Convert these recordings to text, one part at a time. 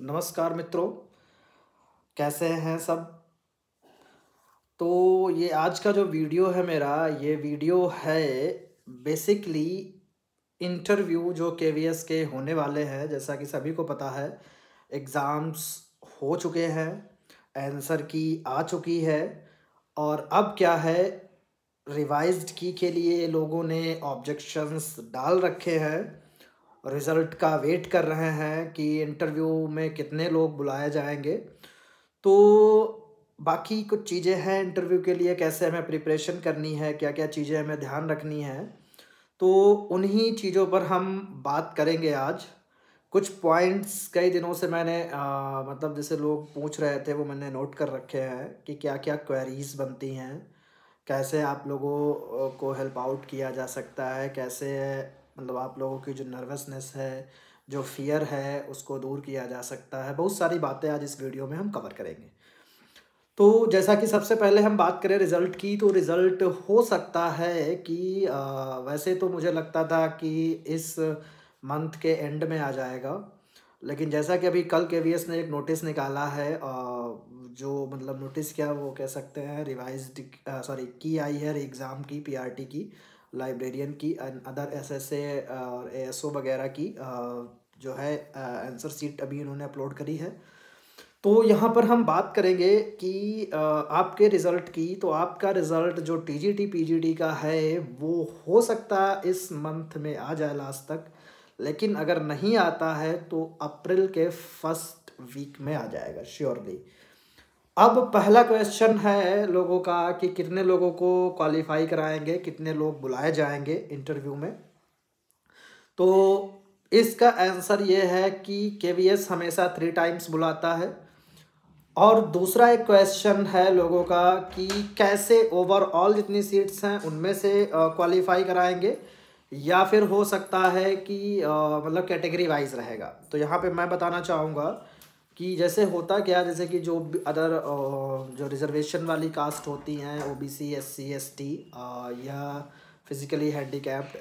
नमस्कार मित्रों, कैसे हैं सब। तो ये आज का जो वीडियो है मेरा, ये वीडियो है बेसिकली इंटरव्यू जो केवीएस के होने वाले हैं। जैसा कि सभी को पता है, एग्ज़ाम्स हो चुके हैं, आंसर की आ चुकी है और अब क्या है, रिवाइज्ड की के लिए लोगों ने ऑब्जेक्शंस डाल रखे हैं। रिज़ल्ट का वेट कर रहे हैं कि इंटरव्यू में कितने लोग बुलाए जाएंगे। तो बाकी कुछ चीज़ें हैं इंटरव्यू के लिए, कैसे हमें प्रिपरेशन करनी है, क्या-क्या चीज़ें हमें ध्यान रखनी है। तो उन्हीं चीज़ों पर हम बात करेंगे आज। कुछ पॉइंट्स कई दिनों से मैंने मतलब जैसे लोग पूछ रहे थे, वो मैंने नोट कर रखे हैं कि क्या-क्या क्वेरीज़ बनती हैं, कैसे आप लोगों को हेल्प आउट किया जा सकता है, कैसे मतलब आप लोगों की जो नर्वसनेस है, जो फ़ियर है, उसको दूर किया जा सकता है। बहुत सारी बातें आज इस वीडियो में हम कवर करेंगे। तो जैसा कि सबसे पहले हम बात करें रिज़ल्ट की, तो रिज़ल्ट हो सकता है कि वैसे तो मुझे लगता था कि इस मंथ के एंड में आ जाएगा। लेकिन जैसा कि अभी कल केवीएस ने एक नोटिस निकाला है, जो मतलब नोटिस क्या वो कह सकते हैं, रिवाइज़्ड सॉरी की आई है एग्ज़ाम की, पीआरटी की, लाइब्रेरियन की एंड अदर एसएसए और एएसओ वगैरह की जो है आंसर शीट अभी उन्होंने अपलोड करी है। तो यहाँ पर हम बात करेंगे कि आपके रिज़ल्ट की। तो आपका रिज़ल्ट जो टीजीटी पीजीटी का है, वो हो सकता है इस मंथ में आ जाए लास्ट तक, लेकिन अगर नहीं आता है तो अप्रैल के फर्स्ट वीक में आ जाएगा श्योरली। अब पहला क्वेश्चन है लोगों का कि कितने लोगों को क्वालिफाई कराएंगे, कितने लोग बुलाए जाएंगे इंटरव्यू में। तो इसका आंसर ये है कि केवीएस हमेशा 3 टाइम्स बुलाता है। और दूसरा एक क्वेश्चन है लोगों का कि कैसे ओवरऑल जितनी सीट्स हैं उनमें से क्वालिफाई कराएंगे, या फिर हो सकता है कि मतलब कैटेगरी वाइज रहेगा। तो यहाँ पे मैं बताना चाहूँगा कि जैसे होता क्या, जैसे कि जो अदर जो रिजर्वेशन वाली कास्ट होती हैं, ओबीसी एससी एसटी या फिजिकली हैंडीकैप्ड,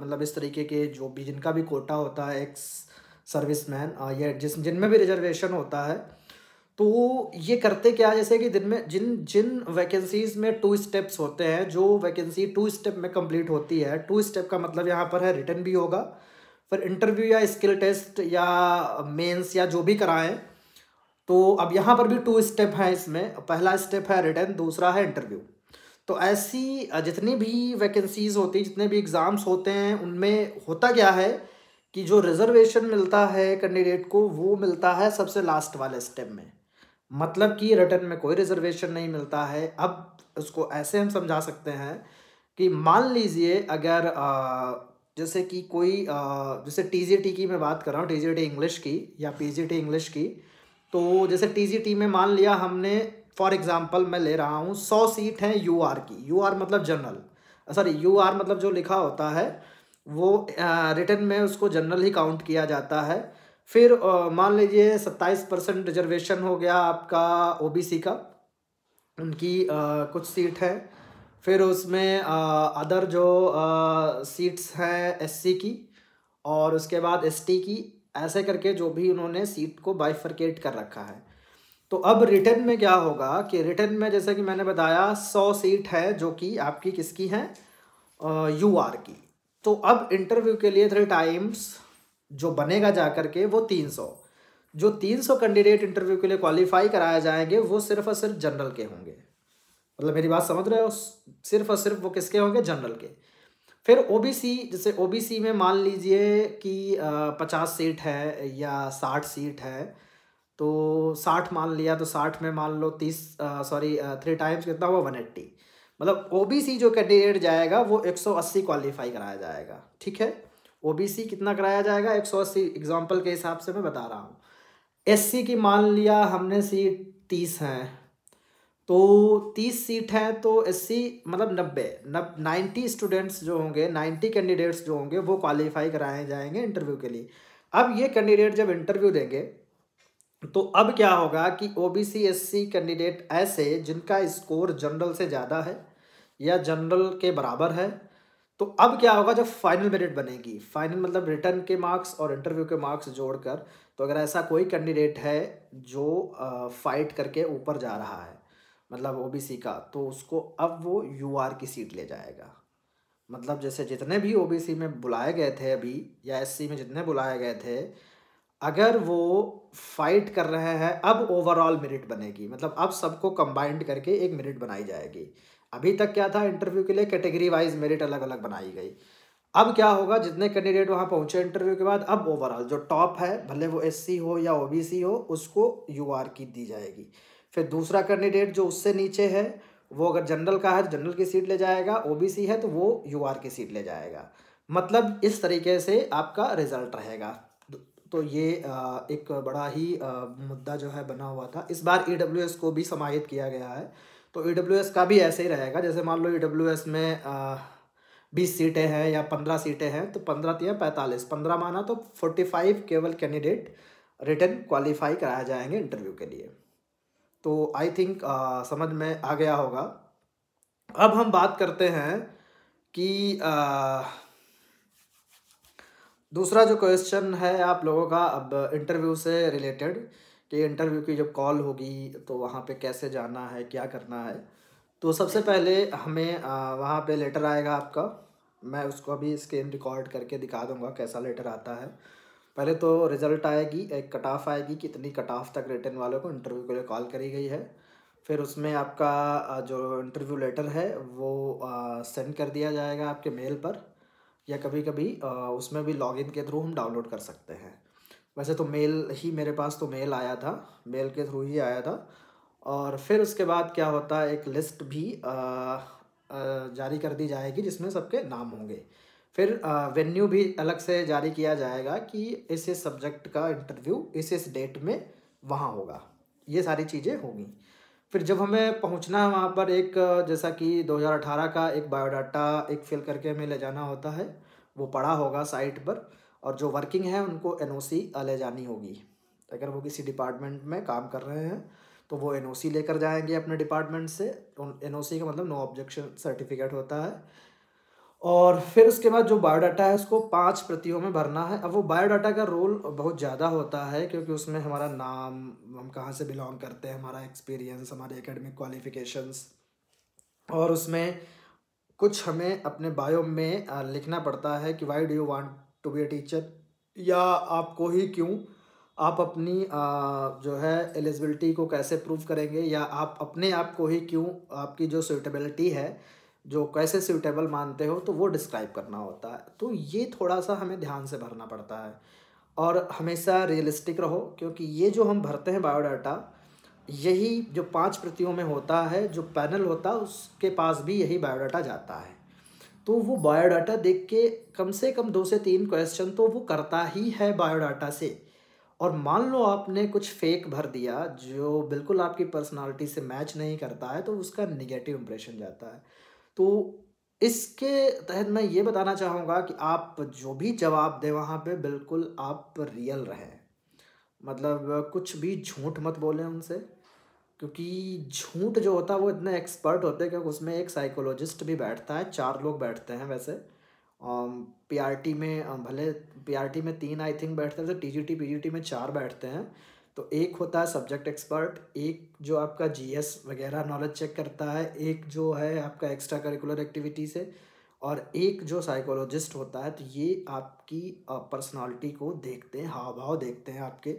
मतलब इस तरीके के जो भी जिनका भी कोटा होता है, एक्स सर्विसमैन या जिनमें भी रिजर्वेशन होता है, तो ये करते क्या, जैसे कि दिन में जिन जिन वैकेंसीज़ में 2 स्टेप्स होते हैं, जो वैकेंसी 2 स्टेप में कंप्लीट होती है, 2 स्टेप का मतलब यहाँ पर है रिटन भी होगा, फिर इंटरव्यू या स्किल टेस्ट या मेंस या जो भी कराएं। तो अब यहाँ पर भी 2 स्टेप हैं इसमें, पहला स्टेप है रिटन, दूसरा है इंटरव्यू। तो ऐसी जितनी भी वैकेंसीज़ होती, जितने भी एग्ज़ाम्स होते हैं, उनमें होता क्या है कि जो रिज़र्वेशन मिलता है कैंडिडेट को, वो मिलता है सबसे लास्ट वाले स्टेप में। मतलब कि रिटर्न में कोई रिजर्वेशन नहीं मिलता है। अब उसको ऐसे हम समझा सकते हैं कि मान लीजिए अगर जैसे कि कोई जैसे टीजीटी की मैं बात कर रहा हूँ, टीजीटी इंग्लिश की या पीजीटी इंग्लिश की। तो जैसे टीजीटी में मान लिया हमने, फॉर एग्जांपल मैं ले रहा हूँ, 100 सीट हैं यूआर की। यूआर मतलब जनरल, सॉरी यूआर मतलब जो लिखा होता है वो रिटर्न में उसको जनरल ही काउंट किया जाता है। फिर मान लीजिए 27% रिजर्वेशन हो गया आपका ओबीसी का, उनकी कुछ सीट है। फिर उसमें अदर जो सीट्स हैं एससी की, और उसके बाद एसटी की, ऐसे करके जो भी उन्होंने सीट को बाइफरकेट कर रखा है। तो अब रिटर्न में क्या होगा कि रिटर्न में जैसे कि मैंने बताया 100 सीट है जो कि आपकी किसकी हैं, यूआर की। तो अब इंटरव्यू के लिए 3 टाइम्स जो बनेगा जा करके वो 300। जो 300 कैंडिडेट इंटरव्यू के लिए क्वालिफाई कराए जाएंगे वो सिर्फ और सिर्फ जनरल के होंगे। मतलब मेरी बात समझ रहे हो, सिर्फ और सिर्फ वो किसके होंगे, जनरल के। फिर ओबीसी, जैसे ओबीसी में मान लीजिए कि 50 सीट है या 60 सीट है, तो 60 मान लिया, तो 60 में मान लो 30 सॉरी 3 टाइम्स कितना हुआ, 180। मतलब ओबीसी जो कैंडिडेट जाएगा वो 180 क्वालिफाई कराया जाएगा। ठीक है, ओबीसी कितना कराया जाएगा, 180। एग्जाम्पल के हिसाब से मैं बता रहा हूँ। एससी की मान लिया हमने सीट 30 हैं, तो 30 सीट हैं, तो एससी मतलब 90 स्टूडेंट्स जो होंगे, 90 कैंडिडेट्स जो होंगे वो क्वालिफाई कराए जाएंगे इंटरव्यू के लिए। अब ये कैंडिडेट जब इंटरव्यू देंगे, तो अब क्या होगा कि ओबीसी एससी कैंडिडेट ऐसे जिनका स्कोर जनरल से ज़्यादा है या जनरल के बराबर है, तो अब क्या होगा जब फाइनल मेरिट बनेगी, फाइनल मतलब रिटर्न के मार्क्स और इंटरव्यू के मार्क्स जोड़कर, तो अगर ऐसा कोई कैंडिडेट है जो फाइट करके ऊपर जा रहा है मतलब ओबीसी का, तो उसको अब वो यूआर की सीट ले जाएगा। मतलब जैसे जितने भी ओबीसी में बुलाए गए थे अभी या एससी में जितने बुलाए गए थे, अगर वो फाइट कर रहे हैं अब ओवरऑल मेरिट बनेगी, मतलब अब सबको कंबाइंड करके एक मेरिट बनाई जाएगी। अभी तक क्या था, इंटरव्यू के लिए कैटेगरी वाइज मेरिट अलग अलग बनाई गई। अब क्या होगा, जितने कैंडिडेट वहाँ पहुँचे इंटरव्यू के बाद, अब ओवरऑल जो टॉप है, भले वो एससी हो या ओबीसी हो, उसको यूआर की दी जाएगी। फिर दूसरा कैंडिडेट जो उससे नीचे है, वो अगर जनरल का है तो जनरल की सीट ले जाएगा, ओबीसी है तो वो यूआर की सीट ले जाएगा। मतलब इस तरीके से आपका रिजल्ट रहेगा। तो ये एक बड़ा ही मुद्दा जो है बना हुआ था। इस बार ईडब्ल्यूएस को भी समाहित किया गया है, तो ईडब्ल्यूएस का भी ऐसे ही रहेगा। जैसे मान लो ईडब्ल्यूएस में 20 सीटें हैं या 15 सीटें हैं, तो 15 × 3 = 45, 15 माना तो 45 केवल कैंडिडेट रिटर्न क्वालिफाई कराए जाएंगे इंटरव्यू के लिए। तो आई थिंक समझ में आ गया होगा। अब हम बात करते हैं कि दूसरा जो क्वेश्चन है आप लोगों का अब इंटरव्यू से रिलेटेड, कि इंटरव्यू की जब कॉल होगी तो वहाँ पे कैसे जाना है, क्या करना है। तो सबसे पहले हमें वहाँ पे लेटर आएगा आपका। मैं उसको अभी स्क्रीन रिकॉर्ड करके दिखा दूँगा कैसा लेटर आता है। पहले तो रिज़ल्ट आएगी, एक कट ऑफ आएगी, कितनी कट ऑफ तक रिटर्न वालों को इंटरव्यू के लिए कॉल करी गई है। फिर उसमें आपका जो इंटरव्यू लेटर है वो सेंड कर दिया जाएगा आपके मेल पर, या कभी कभी उसमें भी लॉगिन के थ्रू हम डाउनलोड कर सकते हैं। वैसे तो मेल ही, मेरे पास तो मेल आया था, मेल के थ्रू ही आया था। और फिर उसके बाद क्या होता है, एक लिस्ट भी जारी कर दी जाएगी जिसमें सबके नाम होंगे। फिर वेन्यू भी अलग से जारी किया जाएगा कि इस सब्जेक्ट का इंटरव्यू इस डेट में वहाँ होगा। ये सारी चीज़ें होंगी। फिर जब हमें पहुंचना है वहाँ पर, एक जैसा कि 2018 का एक बायोडाटा एक फिल करके हमें ले जाना होता है, वो पड़ा होगा साइट पर। और जो वर्किंग है उनको एनओसी ले जानी होगी। अगर वो किसी डिपार्टमेंट में काम कर रहे हैं तो वो एनओसी लेकर जाएंगे अपने डिपार्टमेंट से। एनओसी का मतलब नो ऑब्जेक्शन सर्टिफिकेट होता है। और फिर उसके बाद जो बायोडाटा है उसको 5 प्रतियों में भरना है। अब वो बायोडाटा का रोल बहुत ज़्यादा होता है, क्योंकि उसमें हमारा नाम, हम कहाँ से बिलोंग करते हैं, हमारा एक्सपीरियंस, हमारे एकेडमिक क्वालिफिकेशंस, और उसमें कुछ हमें अपने बायो में लिखना पड़ता है कि why do you want to be a teacher, या आपको ही क्यों, आप अपनी जो है एलिजिबिलिटी को कैसे प्रूव करेंगे, या आप अपने आप को ही क्यों, आपकी जो सूटेबिलिटी है, जो कैसे सूटेबल मानते हो, तो वो डिस्क्राइब करना होता है। तो ये थोड़ा सा हमें ध्यान से भरना पड़ता है। और हमेशा रियलिस्टिक रहो, क्योंकि ये जो हम भरते हैं बायोडाटा, यही जो 5 प्रतियों में होता है, जो पैनल होता है उसके पास भी यही बायोडाटा जाता है। तो वो बायोडाटा देख के कम से कम 2 से 3 क्वेश्चन तो वो करता ही है बायोडाटा से। और मान लो आपने कुछ फेक भर दिया जो बिल्कुल आपकी पर्सनालिटी से मैच नहीं करता है, तो उसका नेगेटिव इंप्रेशन जाता है। तो इसके तहत मैं ये बताना चाहूँगा कि आप जो भी जवाब दें वहाँ पे बिल्कुल आप रियल रहें। मतलब कुछ भी झूठ मत बोलें उनसे, क्योंकि झूठ जो होता है वो इतने एक्सपर्ट होते हैं, क्योंकि उसमें एक साइकोलॉजिस्ट भी बैठता है, 4 लोग बैठते हैं वैसे। पीआरटी में भले पीआरटी में 3 आई थिंक बैठते थे, टीजीटी पीजीटी में 4 बैठते हैं। तो एक होता है सब्जेक्ट एक्सपर्ट, एक जो आपका जीएस वगैरह नॉलेज चेक करता है, एक जो है आपका एक्स्ट्रा करिकुलर एक्टिविटी से, और एक जो साइकोलॉजिस्ट होता है। तो ये आपकी पर्सनालिटी को देखते हैं, हाव भाव देखते हैं आपके,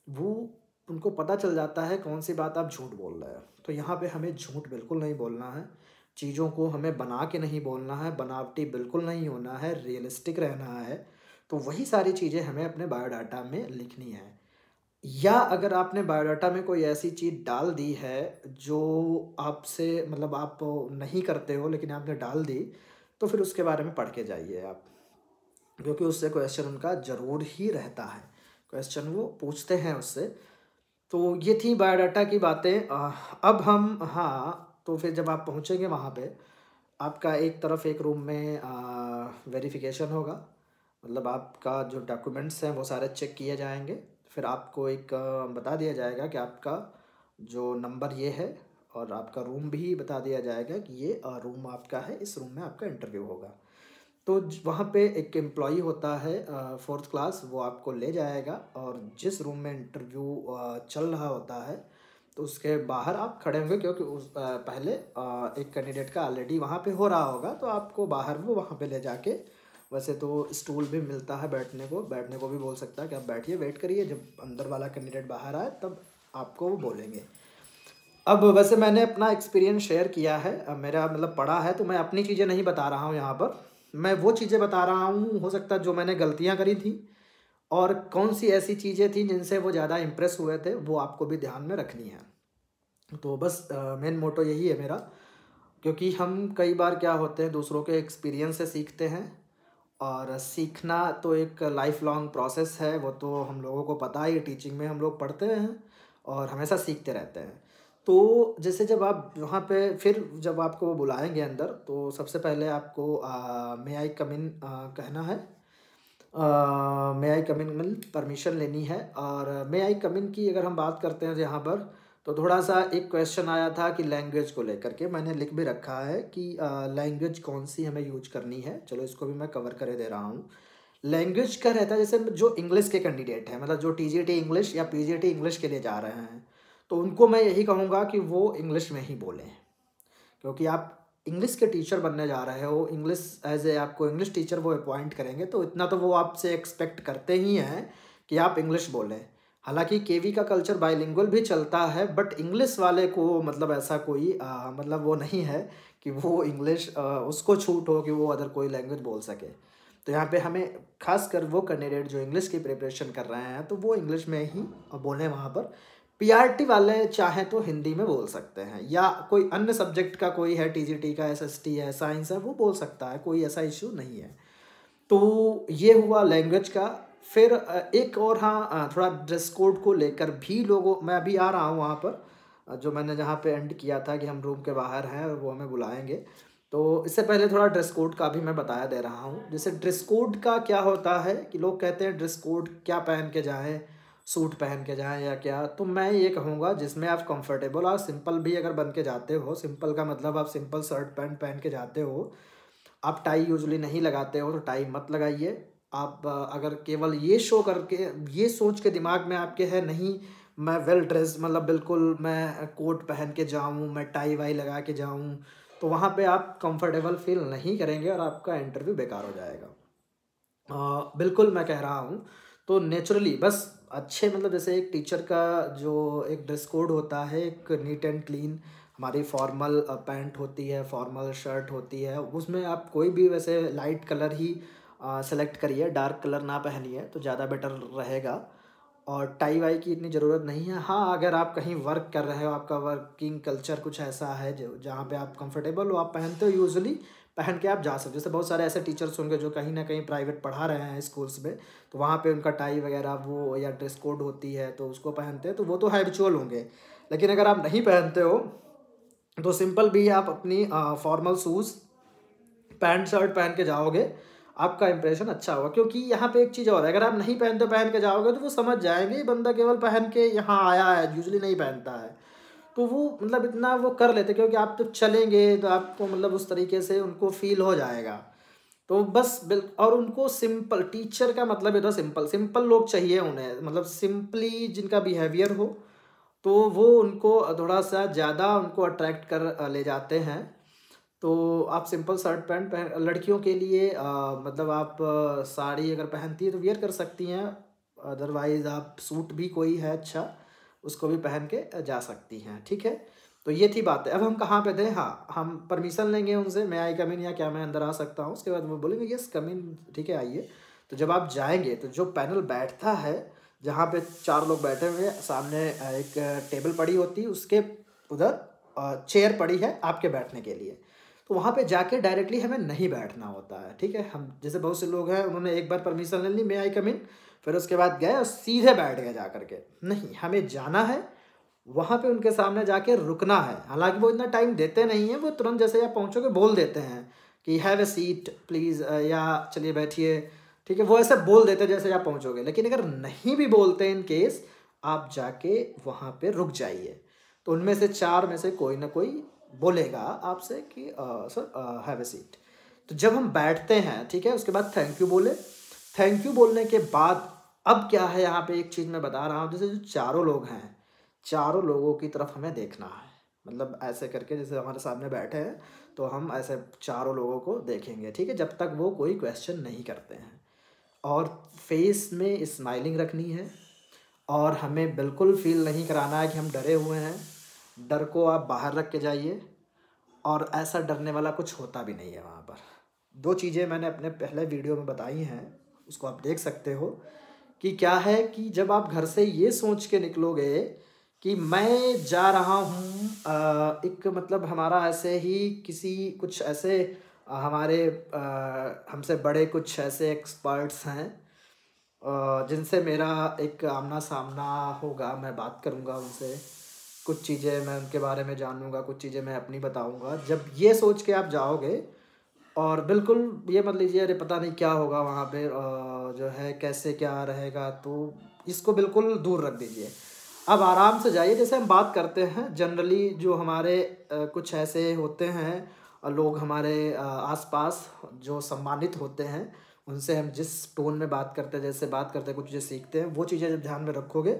वो उनको पता चल जाता है कौन सी बात आप झूठ बोल रहे हो। तो यहाँ पे हमें झूठ बिल्कुल नहीं बोलना है, चीज़ों को हमें बना के नहीं बोलना है, बनावटी बिल्कुल नहीं होना है, रियलिस्टिक रहना है। तो वही सारी चीज़ें हमें अपने बायोडाटा में लिखनी है। या अगर आपने बायोडाटा में कोई ऐसी चीज़ डाल दी है जो आपसे मतलब आप नहीं करते हो लेकिन आपने डाल दी, तो फिर उसके बारे में पढ़ के जाइए आप, क्योंकि उससे क्वेश्चन उनका ज़रूर ही रहता है, क्वेश्चन वो पूछते हैं उससे। तो ये थी बायोडाटा की बातें। अब हम, हाँ, तो फिर जब आप पहुँचेंगे वहाँ पे, आपका एक तरफ एक रूम में वेरिफिकेशन होगा। मतलब आपका जो डॉक्यूमेंट्स हैं वो सारे चेक किए जाएंगे। फिर आपको एक बता दिया जाएगा कि आपका जो नंबर ये है, और आपका रूम भी बता दिया जाएगा कि ये रूम आपका है, इस रूम में आपका इंटरव्यू होगा। तो वहाँ पे एक एम्प्लॉई होता है 4th क्लास, वो आपको ले जाएगा और जिस रूम में इंटरव्यू चल रहा होता है तो उसके बाहर आप खड़े होंगे, क्योंकि पहले एक कैंडिडेट का ऑलरेडी वहाँ पे हो रहा होगा, तो आपको बाहर वो वहाँ पे ले जाके, वैसे तो स्टूल भी मिलता है बैठने को भी बोल सकता है कि आप बैठिए, वेट करिए, जब अंदर वाला कैंडिडेट बाहर आए तब आपको वो बोलेंगे। अब वैसे मैंने अपना एक्सपीरियंस शेयर किया है, मेरा मतलब पढ़ा है, तो मैं अपनी चीज़ें नहीं बता रहा हूँ यहाँ पर, मैं वो चीज़ें बता रहा हूँ, हो सकता है जो मैंने गलतियाँ करी थी और कौन सी ऐसी चीज़ें थी जिनसे वो ज़्यादा इम्प्रेस हुए थे, वो आपको भी ध्यान में रखनी है। तो बस मेन मोटो यही है मेरा, क्योंकि हम कई बार क्या होते हैं, दूसरों के एक्सपीरियंस से सीखते हैं, और सीखना तो एक लाइफ लॉन्ग प्रोसेस है, वो तो हम लोगों को पता ही, टीचिंग में हम लोग पढ़ते हैं और हमेशा सीखते रहते हैं। तो जैसे जब आप वहाँ पे फिर जब आपको वो बुलाएंगे अंदर, तो सबसे पहले आपको मे आई कम इन कहना है, मे आई कम इन मतलब परमिशन लेनी है। और मे आई कम इन की अगर हम बात करते हैं यहाँ पर, तो थोड़ा सा एक क्वेश्चन आया था कि लैंग्वेज को लेकर के, मैंने लिख भी रखा है कि लैंग्वेज कौन सी हमें यूज करनी है, चलो इसको भी मैं कवर करे दे रहा हूँ। लैंग्वेज का रहता है, जैसे जो इंग्लिश के कैंडिडेट हैं, मतलब जो टीजीटी इंग्लिश या पीजीटी इंग्लिश के लिए जा रहे हैं, तो उनको मैं यही कहूँगा कि वो इंग्लिश में ही बोलें, क्योंकि आप इंग्लिश के टीचर बनने जा रहे हो, इंग्लिश एज ए आपको इंग्लिश टीचर वो अपॉइंट करेंगे, तो इतना तो वो आपसे एक्सपेक्ट करते ही हैं कि आप इंग्लिश बोलें। हालांकि केवी का कल्चर बाइलिंगुअल भी चलता है, बट इंग्लिश वाले को मतलब ऐसा कोई मतलब वो नहीं है कि वो इंग्लिश उसको छूट हो कि वो अदर कोई लैंग्वेज बोल सके। तो यहाँ पे हमें खासकर वो कैंडिडेट जो इंग्लिश की प्रिपरेशन कर रहे हैं, तो वो इंग्लिश में ही बोलें वहाँ पर। पीआरटी वाले चाहें तो हिंदी में बोल सकते हैं, या कोई अन्य सब्जेक्ट का कोई है, टीजीटी का, एसएसटी है, साइंस है, वो बोल सकता है, कोई ऐसा इश्यू नहीं है। तो ये हुआ लैंग्वेज का। फिर एक और, हाँ, थोड़ा ड्रेस कोड को लेकर भी लोगों, मैं अभी आ रहा हूँ वहाँ पर, जो मैंने जहाँ पे एंड किया था कि हम रूम के बाहर हैं और वो हमें बुलाएंगे, तो इससे पहले थोड़ा ड्रेस कोड का भी मैं बताया दे रहा हूँ। जैसे ड्रेस कोड का क्या होता है कि लोग कहते हैं ड्रेस कोड क्या पहन के जाएं, सूट पहन के जाएं या क्या, तो मैं ये कहूँगा जिसमें आप कंफर्टेबल और सिंपल भी अगर बन के जाते हो, सिंपल का मतलब आप सिंपल शर्ट पैंट पहन के जाते हो, आप टाई यूजुअली नहीं लगाते हो तो टाई मत लगाइए। आप अगर केवल ये शो करके, ये सोच के दिमाग में आपके है नहीं मैं वेल ड्रेस, मतलब बिल्कुल मैं कोट पहन के जाऊँ, मैं टाई वाई लगा के जाऊँ, तो वहाँ पे आप कंफर्टेबल फील नहीं करेंगे और आपका इंटरव्यू बेकार हो जाएगा। बिल्कुल मैं कह रहा हूँ, तो नेचुरली बस अच्छे, मतलब जैसे एक टीचर का जो एक ड्रेस कोड होता है, एक नीट एंड क्लीन, हमारी फॉर्मल पैंट होती है, फॉर्मल शर्ट होती है, उसमें आप कोई भी वैसे लाइट कलर ही सेलेक्ट करिए, डार्क कलर ना पहनिए तो ज़्यादा बेटर रहेगा। और टाई वाई की इतनी ज़रूरत नहीं है। हाँ, अगर आप कहीं वर्क कर रहे हो, आपका वर्किंग कल्चर कुछ ऐसा है जो जहाँ पे आप कंफर्टेबल हो, आप पहनते हो, यूजुअली पहन के आप जा सकते हो। जैसे बहुत सारे ऐसे टीचर्स होंगे जो कहीं ना कहीं प्राइवेट पढ़ा रहे हैं स्कूल्स में, तो वहाँ पे उनका टाई वगैरह वो या ड्रेस कोड होती है तो उसको पहनते हैं, तो वो तो हैबिचुअल होंगे। लेकिन अगर आप नहीं पहनते हो तो सिंपल भी आप अपनी फॉर्मल शूज़, पैंट शर्ट पहन के जाओगे, आपका इंप्रेशन अच्छा होगा। क्योंकि यहाँ पे एक चीज़ और है, अगर आप नहीं पहनते पहन के जाओगे तो वो समझ जाएंगे ये बंदा केवल पहन के यहाँ आया है, यूजुअली नहीं पहनता है, तो वो मतलब इतना वो कर लेते, क्योंकि आप तो चलेंगे तो आपको मतलब उस तरीके से उनको फील हो जाएगा। तो बस और उनको सिंपल, टीचर का मतलब ये था सिंपल, सिंपल लोग चाहिए उन्हें, मतलब सिंपली जिनका बिहेवियर हो, तो वो उनको थोड़ा सा ज़्यादा उनको अट्रैक्ट कर ले जाते हैं। तो आप सिंपल शर्ट पैंट पहन, लड़कियों के लिए मतलब आप साड़ी अगर पहनती है तो वियर कर सकती हैं, अदरवाइज़ आप सूट भी कोई है अच्छा, उसको भी पहन के जा सकती हैं, ठीक है। तो ये थी बात है। अब हम कहाँ पे थे, हाँ, हम परमिशन लेंगे उनसे, मैं आई कम इन, या क्या मैं अंदर आ सकता हूँ, उसके बाद वो बोलेंगे यस कम इन, ठीक है आइए। तो जब आप जाएंगे तो जो पैनल बैठता है, जहाँ पे 4 लोग बैठे हुए हैं, सामने एक टेबल पड़ी होती है, उसके उधर चेयर पड़ी है आपके बैठने के लिए, तो वहाँ पे जाके डायरेक्टली हमें नहीं बैठना होता है, ठीक है। हम जैसे बहुत से लोग हैं, उन्होंने एक बार परमिशन ले ली, मे आई कम इन, फिर उसके बाद गए और सीधे बैठ गए जा करके, नहीं, हमें जाना है वहाँ पे, उनके सामने जाके रुकना है। हालांकि वो इतना टाइम देते नहीं है, वो तुरंत जैसे आप पहुँचोगे बोल देते हैं कि हैव ए सीट प्लीज़, या चलिए बैठिए, ठीक है, वो ऐसे बोल देते हैं जैसे आप पहुँचोगे। लेकिन अगर नहीं भी बोलते इन केस, आप जाके वहाँ पे रुक जाइए, तो उनमें से 4 में से कोई ना कोई बोलेगा आपसे कि सर हैव ए सीट। तो जब हम बैठते हैं, ठीक है, उसके बाद थैंक यू बोले। थैंक यू बोलने के बाद अब क्या है, यहाँ पे एक चीज़ मैं बता रहा हूँ, जैसे जो चारों लोग हैं, चारों लोगों की तरफ हमें देखना है। मतलब ऐसे करके जैसे हमारे सामने बैठे हैं, तो हम ऐसे चारों लोगों को देखेंगे, ठीक है, जब तक वो कोई क्वेश्चन नहीं करते हैं। और फेस में स्माइलिंग रखनी है, और हमें बिल्कुल फ़ील नहीं कराना है कि हम डरे हुए हैं। डर को आप बाहर रख के जाइए, और ऐसा डरने वाला कुछ होता भी नहीं है वहाँ पर। 2 चीज़ें मैंने अपने पहले वीडियो में बताई हैं, उसको आप देख सकते हो। कि क्या है कि जब आप घर से ये सोच के निकलोगे कि मैं जा रहा हूँ एक मतलब हमारा ऐसे ही किसी कुछ ऐसे हमारे हमसे बड़े कुछ ऐसे एक्सपर्ट्स हैं जिनसे मेरा एक आमना-सामना होगा, मैं बात करूँगा उनसे, कुछ चीज़ें मैं उनके बारे में जानूँगा, कुछ चीज़ें मैं अपनी बताऊँगा। जब ये सोच के आप जाओगे, और बिल्कुल ये मत लीजिए अरे पता नहीं क्या होगा वहाँ पे जो है कैसे क्या रहेगा, तो इसको बिल्कुल दूर रख दीजिए। अब आराम से जाइए, जैसे हम बात करते हैं जनरली जो हमारे कुछ ऐसे होते हैं लोग हमारे आस-पास जो सम्मानित होते हैं, उनसे हम जिस टोन में बात करते हैं, जैसे बात करते हैं, कुछ चीज़ें सीखते हैं, वो चीज़ें जब ध्यान में रखोगे,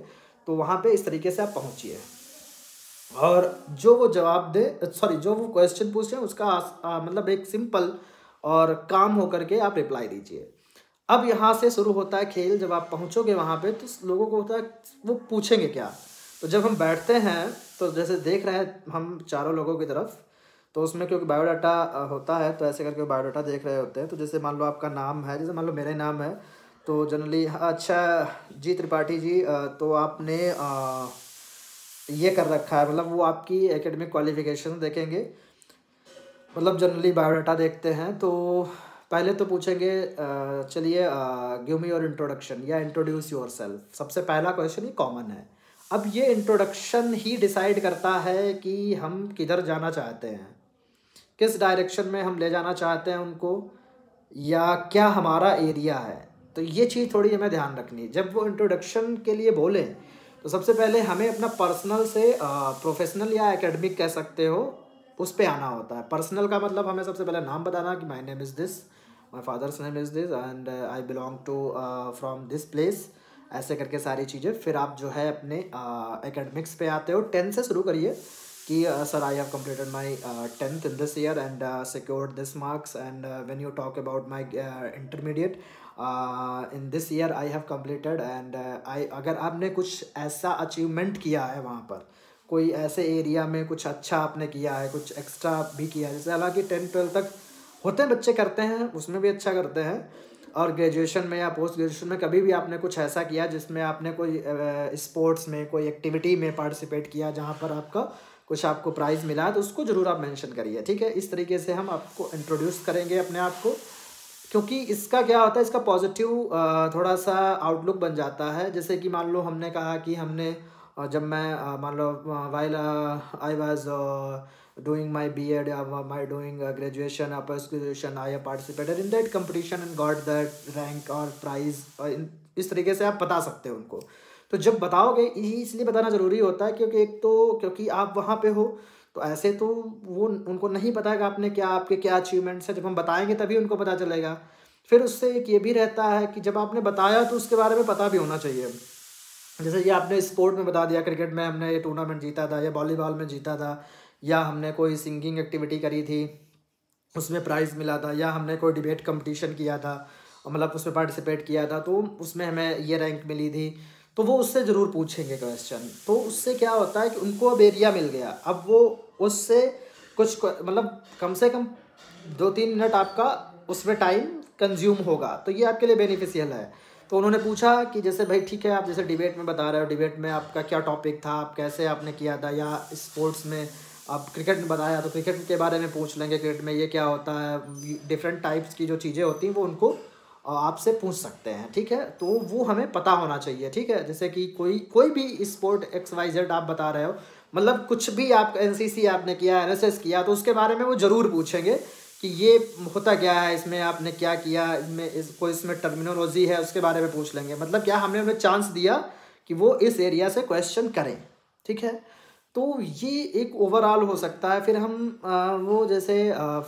तो वहाँ पे इस तरीके से आप पहुँचिए। और जो वो जवाब दे, सॉरी, जो वो क्वेश्चन पूछ रहे हैं उसका मतलब एक सिंपल और काम होकर के आप रिप्लाई दीजिए। अब यहाँ से शुरू होता है खेल, जब आप पहुँचोगे वहाँ पे तो लोगों को होता है वो पूछेंगे क्या। तो जब हम बैठते हैं तो जैसे देख रहे हैं हम चारों लोगों की तरफ, तो उसमें क्योंकि बायोडाटा होता है, तो ऐसे करके बायोडाटा देख रहे होते हैं। तो जैसे मान लो आपका नाम है, जैसे मान लो मेरा ही नाम है, तो जनरली अच्छा जी त्रिपाठी जी, तो आपने ये कर रखा है, मतलब वो आपकी एकेडमिक क्वालिफिकेशन देखेंगे, मतलब जनरली बायोडाटा देखते हैं। तो पहले तो पूछेंगे चलिए गिव मी योर इंट्रोडक्शन या इंट्रोड्यूस योरसेल्फ। सबसे पहला क्वेश्चन ही कॉमन है। अब ये इंट्रोडक्शन ही डिसाइड करता है कि हम किधर जाना चाहते हैं, किस डायरेक्शन में हम ले जाना चाहते हैं उनको, या क्या हमारा एरिया है। तो ये चीज़ थोड़ी हमें ध्यान रखनी है। जब वो इंट्रोडक्शन के लिए बोलें, तो सबसे पहले हमें अपना पर्सनल से प्रोफेशनल या एकेडमिक कह सकते हो, उस पे आना होता है। पर्सनल का मतलब हमें सबसे पहले नाम बताना कि my name is this, my father's name is this and I belong to from this place, ऐसे करके सारी चीज़ें। फिर आप जो है अपने एकेडमिक्स पे आते हो। 10 से शुरू करिए कि sir I have completed my 10th in this year and secured this marks, and when you talk about my intermediate in this year I have completed and I, अगर आपने कुछ ऐसा अचीवमेंट किया है वहाँ पर, कोई ऐसे एरिया में कुछ अच्छा आपने किया है, कुछ एक्स्ट्रा भी किया है, जैसे हालांकि 10-12 तक होते हैं बच्चे करते हैं, उसमें भी अच्छा करते हैं, और ग्रेजुएशन में या पोस्ट ग्रेजुएशन में कभी भी आपने कुछ ऐसा किया जिसमें आपने कोई स्पोर्ट्स में कोई एक्टिविटी में पार्टिसिपेट किया जहाँ पर आपका कुछ आपको प्राइज़ मिला है, तो उसको ज़रूर आप मेंशन करिए, ठीक है। इस तरीके से हम आपको इंट्रोड्यूस करेंगे अपने आप को, क्योंकि इसका क्या होता है, इसका पॉजिटिव थोड़ा सा आउटलुक बन जाता है। जैसे कि मान लो हमने कहा कि हमने जब मैं मान लो while I was doing my B Ed या माय डूइंग ग्रेजुएशन या post graduation, I have participated in that competition and got that rank और प्राइज, इस तरीके से आप बता सकते हो उनको। तो जब बताओगे, इसलिए बताना ज़रूरी होता है क्योंकि एक तो क्योंकि आप वहाँ पे हो, तो ऐसे तो वो उनको नहीं पता है कि आपने क्या, आपके क्या अचीवमेंट्स हैं। जब हम बताएँगे तभी उनको पता चलेगा। फिर उससे एक ये भी रहता है कि जब आपने बताया तो उसके बारे में पता भी होना चाहिए। जैसे कि आपने स्पोर्ट में बता दिया, क्रिकेट में हमने ये टूर्नामेंट जीता था या वॉलीबॉल में जीता था, या हमने कोई सिंगिंग एक्टिविटी करी थी, उसमें प्राइज़ मिला था, या हमने कोई डिबेट कंपटीशन किया था, मतलब उसमें पार्टिसिपेट किया था, तो उसमें हमें ये रैंक मिली थी। तो वो उससे ज़रूर पूछेंगे क्वेश्चन। तो उससे क्या होता है कि उनको अब एरिया मिल गया। अब वो उससे कुछ मतलब कम से कम 2-3 मिनट आपका उसमें टाइम कंज्यूम होगा, तो ये आपके लिए बेनिफिशियल है। तो उन्होंने पूछा कि जैसे भाई ठीक है, आप जैसे डिबेट में बता रहे हो, डिबेट में आपका क्या टॉपिक था, आप कैसे आपने किया था, या स्पोर्ट्स में आप क्रिकेट में बताया तो क्रिकेट के बारे में पूछ लेंगे, क्रिकेट में ये क्या होता है, डिफरेंट टाइप्स की जो चीज़ें होती हैं वो उनको आपसे पूछ सकते हैं, ठीक है। तो वो हमें पता होना चाहिए, ठीक है। जैसे कि कोई कोई भी स्पोर्ट XYZ आप बता रहे हो, मतलब कुछ भी आप NCC आपने किया, NSS किया, तो उसके बारे में वो ज़रूर पूछेंगे कि ये होता क्या है, इसमें आपने क्या किया, कोई इसमें टर्मिनोलॉजी है, उसके बारे में पूछ लेंगे। मतलब क्या, हमने उन्हें चांस दिया कि वो इस एरिया से क्वेश्चन करें, ठीक है। तो ये एक ओवरऑल हो सकता है। फिर हम वो जैसे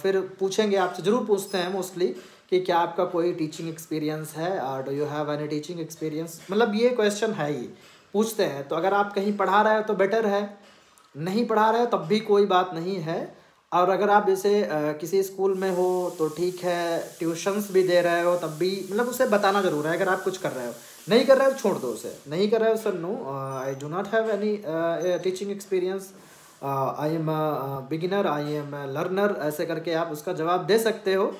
फिर पूछेंगे, आपसे ज़रूर पूछते हैं मोस्टली कि क्या आपका कोई टीचिंग एक्सपीरियंस है, do you have any teaching experience, मतलब ये क्वेश्चन है ही, पूछते हैं। तो अगर आप कहीं पढ़ा रहे हो तो बेटर है, नहीं पढ़ा रहे हो तब भी कोई बात नहीं है। और अगर आप जैसे किसी स्कूल में हो तो ठीक है, ट्यूशन्स भी दे रहे हो तब भी मतलब उसे बताना ज़रूर है। अगर आप कुछ कर रहे हो, नहीं कर रहे हो तो छोड़ दो उसे, नहीं कर रहे हो sir, no I do not have any teaching experience, I am beginner, I am learner, ऐसे करके आप उसका जवाब दे सकते हो।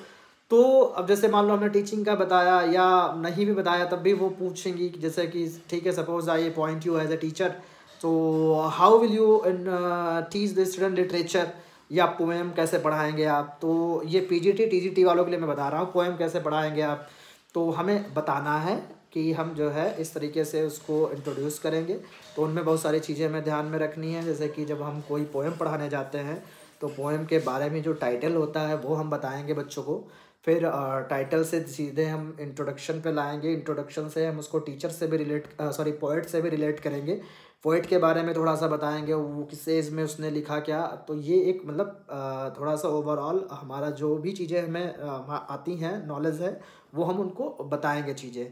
तो अब जैसे मान लो हमने टीचिंग का बताया या नहीं भी बताया तब भी वो पूछेंगी कि जैसे कि ठीक है, suppose I appoint you as a teacher, तो how will you teach the student literature, या पोएम कैसे पढ़ाएंगे आप। तो ये पीजीटी टीजीटी वालों के लिए मैं बता रहा हूँ, पोएम कैसे पढ़ाएंगे आप। तो हमें बताना है कि हम जो है इस तरीके से उसको इंट्रोड्यूस करेंगे। तो उनमें बहुत सारी चीज़ें हमें ध्यान में रखनी है, जैसे कि जब हम कोई पोएम पढ़ाने जाते हैं तो पोएम के बारे में जो टाइटल होता है वो हम बताएंगे बच्चों को। फिर टाइटल से सीधे हम इंट्रोडक्शन पे लाएंगे, इंट्रोडक्शन से हम उसको टीचर से भी रिलेट पोएट से भी रिलेट करेंगे, पोएट के बारे में थोड़ा सा बताएंगे, वो किस एज में उसने लिखा क्या। तो ये एक मतलब थोड़ा सा ओवरऑल हमारा जो भी चीज़ें हमें आती हैं, नॉलेज है, वो हम उनको बताएंगे चीज़ें।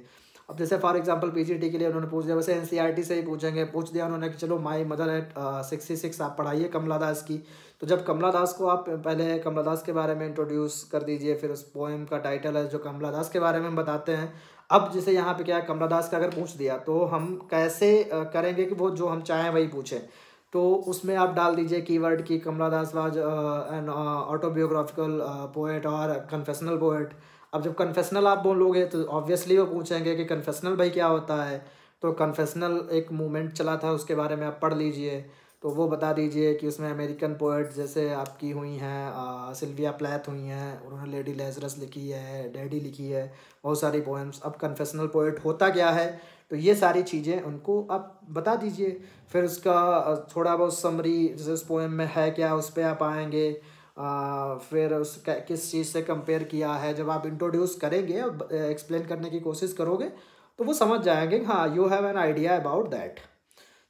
अब जैसे फॉर एग्जांपल पीजीटी के लिए उन्होंने पूछ दिया, वैसे एनसीईआरटी से ही पूछेंगे, पूछ दिया उन्होंने कि चलो माई मदर एट 66 आप पढ़ाइए कमला दास की। तो जब कमला दास को आप पहले कमला दास के बारे में इंट्रोड्यूस कर दीजिए, फिर उस पोएम का टाइटल है जो कमला दास के बारे में हम बताते हैं। अब जैसे यहाँ पे क्या है, कमला दास का अगर पूछ दिया तो हम कैसे करेंगे कि वो जो हम चाहें वही पूछें। तो उसमें आप डाल दीजिए कीवर्ड की कमला दास वाज एन ऑटोबियोग्राफिकल पोएट और कन्फेशनल पोएट। अब जब कन्फेशनल आप बोलोगे तो ऑब्वियसली वो पूछेंगे कि कन्फेशनल भाई क्या होता है। तो कन्फेशनल एक मूवमेंट चला था, उसके बारे में आप पढ़ लीजिए। तो वो बता दीजिए कि उसमें अमेरिकन पोएट जैसे आपकी हुई हैं सिल्विया प्लैथ हुई हैं, उन्होंने लेडी लेज़रस लिखी है, डैडी लिखी है, बहुत सारी पोएम्स। अब कन्फेशनल पोएट होता क्या है, तो ये सारी चीज़ें उनको आप बता दीजिए। फिर उसका थोड़ा बहुत समरी जैसे उस पोएम में है क्या, उस पर आप आएंगे। फिर उस किस चीज़ से कंपेयर किया है, जब आप इंट्रोड्यूस करेंगे और एक्सप्लेन करने की कोशिश करोगे तो वो समझ जाएंगे हाँ you have an idea about that.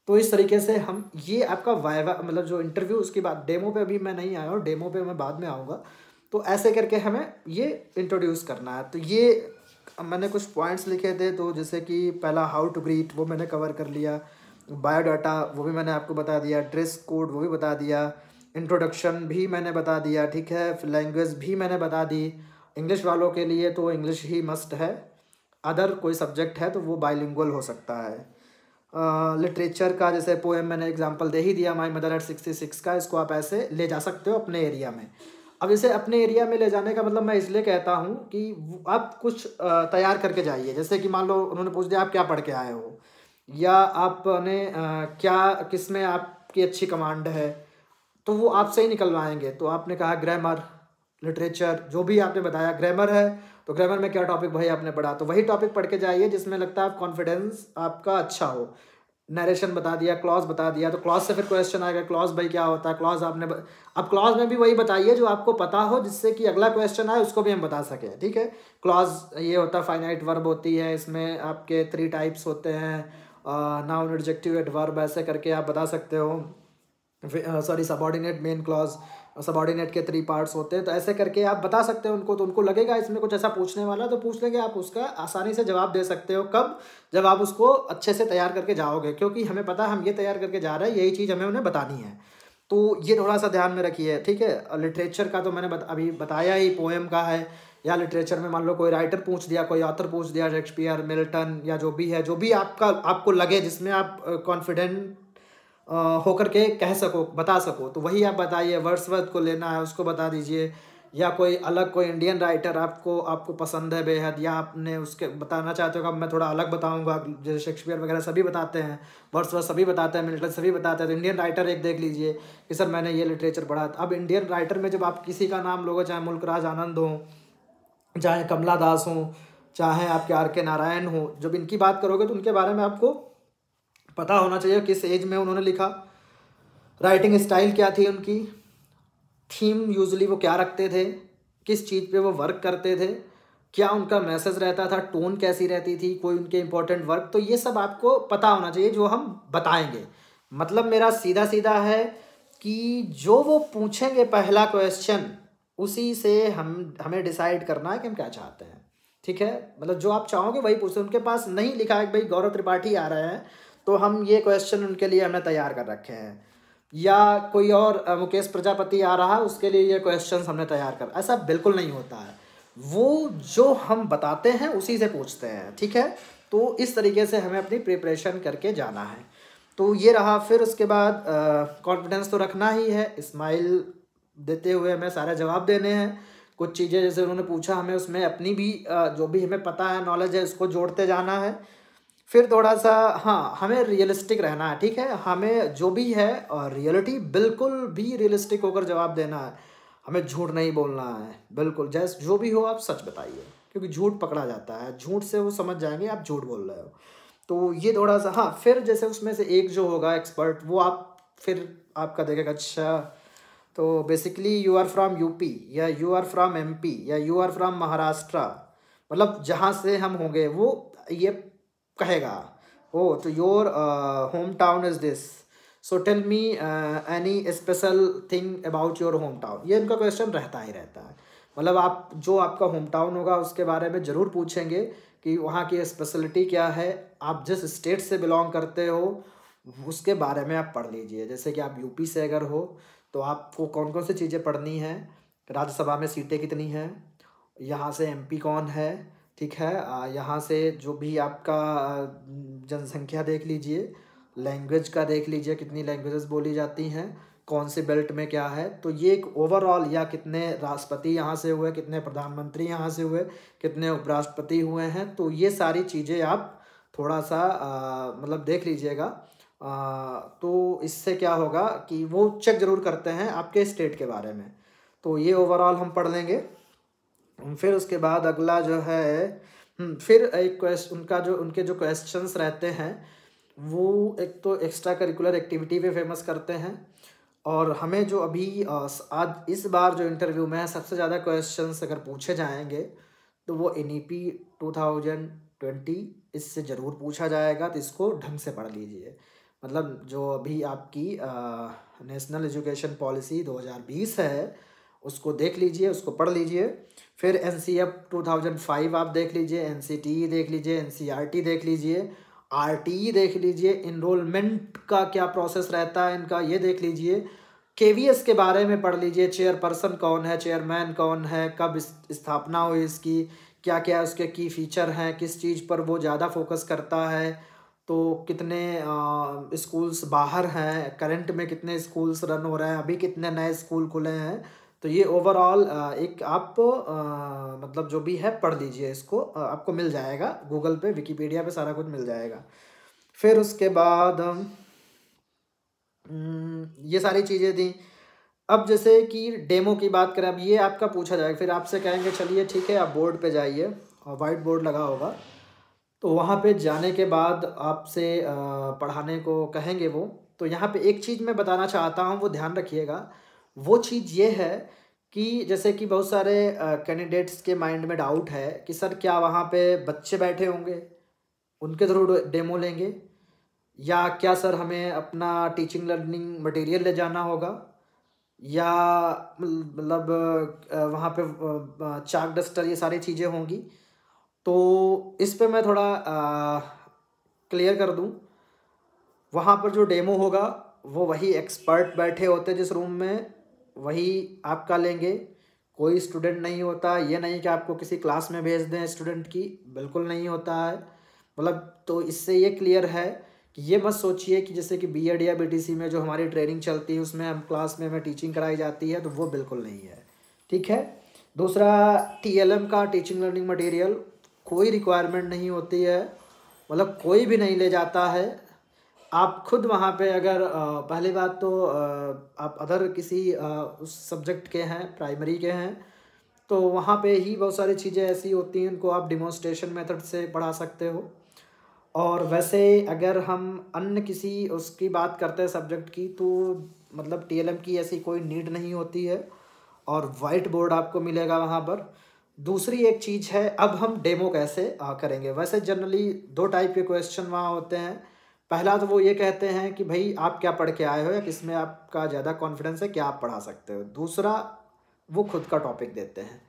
तो इस तरीके से हम ये आपका वाइवा मतलब जो इंटरव्यू, उसके बाद डेमो पे अभी मैं नहीं आया हूँ, डेमो पे मैं बाद में आऊँगा। तो ऐसे करके हमें ये इंट्रोड्यूस करना है। तो ये मैंने कुछ पॉइंट्स लिखे थे, तो जैसे कि पहला हाउ टू ग्रीट वो मैंने कवर कर लिया, बायोडाटा वो भी मैंने आपको बता दिया, ड्रेस कोड वो भी बता दिया, इंट्रोडक्शन भी मैंने बता दिया, ठीक है। फिर लैंग्वेज भी मैंने बता दी। इंग्लिश वालों के लिए तो इंग्लिश ही मस्ट है, अदर कोई सब्जेक्ट है तो वो बाइलिंगुअल हो सकता है। लिटरेचर का जैसे पोएम मैंने एग्जांपल दे ही दिया, माई मदर एट 66 का, इसको आप ऐसे ले जा सकते हो अपने एरिया में। अब जैसे अपने एरिया में ले जाने का मतलब मैं इसलिए कहता हूँ कि आप कुछ तैयार करके जाइए। जैसे कि मान लो उन्होंने पूछ दिया आप क्या पढ़ के आए हो, या आपने क्या किस में आपकी अच्छी कमांड है, तो वो आपसे ही निकलवाएंगे। तो आपने कहा ग्रामर, लिटरेचर, जो भी आपने बताया, ग्रामर है तो ग्रामर में क्या टॉपिक भाई आपने पढ़ा, तो वही टॉपिक पढ़ के जाइए जिसमें लगता है आप कॉन्फिडेंस आपका अच्छा हो। नरेशन बता दिया, क्लॉज बता दिया, तो क्लॉज से फिर क्वेश्चन आएगा क्लॉज भाई क्या होता है, क्लॉज अब क्लॉज में भी वही बताइए जो आपको पता हो, जिससे कि अगला क्वेश्चन आए उसको भी हम बता सकें, ठीक है। क्लॉज ये होता है फाइनाइट वर्ब होती है, इसमें आपके 3 टाइप्स होते हैं, नाउन, एडजेक्टिव, एडवर्ब, ऐसे करके आप बता सकते हो। Sorry subordinate, main clause, subordinate के 3 पार्ट्स होते हैं। तो ऐसे करके आप बता सकते हो उनको, तो उनको लगेगा इसमें कुछ ऐसा पूछने वाला, तो पूछ लेंगे, आप उसका आसानी से जवाब दे सकते हो। कब? जब आप उसको अच्छे से तैयार करके जाओगे, क्योंकि हमें पता है हम ये तैयार करके जा रहे हैं, यही चीज़ हमें उन्हें बतानी है। तो ये थोड़ा सा ध्यान में रखिए, ठीक है। लिटरेचर का तो मैंने अभी बताया ही, पोएम का है, या लिटरेचर में मान लो कोई राइटर पूछ दिया, कोई ऑथर पूछ दिया, शेक्सपियर, मिल्टन, या जो भी है, जो भी आपको लगे जिसमें आप कॉन्फिडेंट होकर के कह सको, बता सको, तो वही आप बताइए। वर्ड्सवर्थ को लेना है उसको बता दीजिए, या कोई अलग कोई इंडियन राइटर आपको पसंद है बेहद, या आपने उसके बताना चाहते हो कि अब मैं थोड़ा अलग बताऊंगा, जैसे शेक्सपियर वगैरह सभी बताते हैं, वर्ड्सवर्थ सभी बताते हैं, मिल्टन सभी बताते हैं, तो इंडियन राइटर एक देख लीजिए कि सर मैंने ये लिटरेचर पढ़ा। अब इंडियन राइटर में जब आप किसी का नाम लोगे, चाहे मुल्कराज आनंद हो, चाहे कमला दास हो, चाहे आपके R.K. नारायण हो, जब इनकी बात करोगे तो उनके बारे में आपको पता होना चाहिए किस एज में उन्होंने लिखा, राइटिंग स्टाइल क्या थी उनकी, थीम यूजुअली वो क्या रखते थे, किस चीज़ पे वो वर्क करते थे, क्या उनका मैसेज रहता था, टोन कैसी रहती थी, कोई उनके इंपॉर्टेंट वर्क, तो ये सब आपको पता होना चाहिए जो हम बताएंगे। मतलब मेरा सीधा सीधा है कि जो वो पूछेंगे पहला क्वेश्चन, उसी से हमें डिसाइड करना है कि हम क्या चाहते हैं। ठीक है, मतलब जो आप चाहोगे वही पूछते। उनके पास नहीं लिखा है कि भाई गौरव त्रिपाठी आ रहे हैं तो हम ये क्वेश्चन उनके लिए हमने तैयार कर रखे हैं, या कोई और मुकेश प्रजापति आ रहा है उसके लिए ये क्वेश्चंस हमने तैयार कर, ऐसा बिल्कुल नहीं होता है। वो जो हम बताते हैं उसी से पूछते हैं। ठीक है, तो इस तरीके से हमें अपनी प्रिपरेशन करके जाना है। तो ये रहा। फिर उसके बाद कॉन्फिडेंस तो रखना ही है, स्माइल देते हुए हमें सारे जवाब देने हैं। कुछ चीज़ें जैसे उन्होंने पूछा हमें उसमें अपनी भी जो भी हमें पता है नॉलेज है उसको जोड़ते जाना है। फिर थोड़ा सा हाँ, हमें रियलिस्टिक रहना है। ठीक है, हमें जो भी है और रियलिटी बिल्कुल भी रियलिस्टिक होकर जवाब देना है। हमें झूठ नहीं बोलना है बिल्कुल। जैसे जो भी हो आप सच बताइए, क्योंकि झूठ पकड़ा जाता है, झूठ से वो समझ जाएंगे आप झूठ बोल रहे हो। तो ये थोड़ा सा हाँ। फिर जैसे उसमें से एक जो होगा एक्सपर्ट, वो आप फिर आपका देखेगा अच्छा तो basically you are from UP, या यू आर फ्रॉम एमपी, या यू आर फ्रॉम महाराष्ट्र, मतलब जहाँ से हम होंगे वो ये कहेगा। ओ तो your home town is this, so tell me any special thing about your home town. ये इनका क्वेश्चन रहता ही रहता है। मतलब आप जो आपका होम टाउन होगा उसके बारे में ज़रूर पूछेंगे कि वहाँ की स्पेशलिटी क्या है। आप जिस स्टेट से बिलोंग करते हो उसके बारे में आप पढ़ लीजिए। जैसे कि आप यूपी से अगर हो तो आपको कौन कौन सी चीज़ें पढ़नी है, राज्यसभा में सीटें कितनी हैं, यहाँ से एमपी कौन है। ठीक है, यहाँ से जो भी आपका जनसंख्या देख लीजिए, लैंग्वेज का देख लीजिए कितनी लैंग्वेजेस बोली जाती हैं, कौन से बेल्ट में क्या है। तो ये एक ओवरऑल, या कितने राष्ट्रपति यहाँ से हुए, कितने प्रधानमंत्री यहाँ से हुए, कितने उपराष्ट्रपति हुए हैं, तो ये सारी चीज़ें आप थोड़ा सा मतलब देख लीजिएगा। तो इससे क्या होगा कि वो चेक ज़रूर करते हैं आपके स्टेट के बारे में। तो ये ओवरऑल हम पढ़ लेंगे। फिर उसके बाद अगला जो है फिर एक क्वेश्चन उनका जो उनके जो क्वेश्चंस रहते हैं वो एक तो एक्स्ट्रा करिकुलर एक्टिविटी पे फेमस करते हैं। और हमें जो अभी आज इस बार जो इंटरव्यू में है सबसे ज़्यादा क्वेश्चंस अगर पूछे जाएंगे तो वो NEP 2020 इससे ज़रूर पूछा जाएगा। तो इसको ढंग से पढ़ लीजिए। मतलब जो अभी आपकी नेशनल एजुकेशन पॉलिसी 2020 है उसको देख लीजिए, उसको पढ़ लीजिए। फिर NCF 2005 आप देख लीजिए, NCTE देख लीजिए, NCERT देख लीजिए, RTE देख लीजिए, इनरोलमेंट का क्या प्रोसेस रहता है इनका ये देख लीजिए। KVS के बारे में पढ़ लीजिए, चेयरपर्सन कौन है, चेयरमैन कौन है, कब स्थापना हुई इसकी, क्या क्या उसके की फीचर हैं, किस चीज़ पर वो ज़्यादा फोकस करता है, तो कितने स्कूल्स बाहर हैं, करंट में कितने स्कूल्स रन हो रहे हैं, अभी कितने नए स्कूल खुले हैं। तो ये ओवरऑल एक आप मतलब जो भी है पढ़ लीजिए इसको। आपको मिल जाएगा गूगल पे, विकिपीडिया पे सारा कुछ मिल जाएगा। फिर उसके बाद ये सारी चीज़ें थी। अब जैसे कि डेमो की बात करें, अब ये आपका पूछा जाएगा, फिर आपसे कहेंगे चलिए ठीक है आप बोर्ड पे जाइए, और वाइट बोर्ड लगा होगा तो वहाँ पे जाने के बाद आपसे पढ़ाने को कहेंगे वो। तो यहाँ पे एक चीज़ मैं बताना चाहता हूँ, वो ध्यान रखिएगा। वो चीज़ ये है कि जैसे कि बहुत सारे कैंडिडेट्स के माइंड में डाउट है कि सर क्या वहाँ पे बच्चे बैठे होंगे, उनके थ्रू डेमो लेंगे, या क्या सर हमें अपना टीचिंग लर्निंग मटेरियल ले जाना होगा, या मतलब वहाँ पे चाक डस्टर ये सारी चीज़ें होंगी। तो इस पे मैं थोड़ा क्लियर कर दूं। वहाँ पर जो डेमो होगा वो वही एक्सपर्ट बैठे होते जिस रूम में, वही आपका लेंगे। कोई स्टूडेंट नहीं होता, ये नहीं कि आपको किसी क्लास में भेज दें स्टूडेंट की, बिल्कुल नहीं होता है। मतलब तो इससे ये क्लियर है कि ये मत सोचिए कि जैसे कि B.Ed या BTC में जो हमारी ट्रेनिंग चलती है उसमें हम क्लास में हमें टीचिंग कराई जाती है, तो वो बिल्कुल नहीं है। ठीक है। दूसरा, TLM का टीचिंग लर्निंग मटेरियल कोई रिक्वायरमेंट नहीं होती है, मतलब कोई भी नहीं ले जाता है। आप खुद वहाँ पे अगर पहली बात तो आप अदर किसी उस सब्जेक्ट के हैं, प्राइमरी के हैं, तो वहाँ पे ही बहुत सारी चीज़ें ऐसी होती हैं उनको आप डिमॉन्स्ट्रेशन मेथड से पढ़ा सकते हो। और वैसे अगर हम अन्य किसी उसकी बात करते हैं सब्जेक्ट की, तो मतलब TLM की ऐसी कोई नीड नहीं होती है, और वाइट बोर्ड आपको मिलेगा वहाँ पर। दूसरी एक चीज़ है, अब हम डेमो कैसे करेंगे। वैसे जनरली दो टाइप के क्वेश्चन वहाँ होते हैं। पहला तो वो ये कहते हैं कि भाई आप क्या पढ़ के आए हो या किस में आपका ज़्यादा कॉन्फिडेंस है, क्या आप पढ़ा सकते हो। दूसरा वो खुद का टॉपिक देते हैं।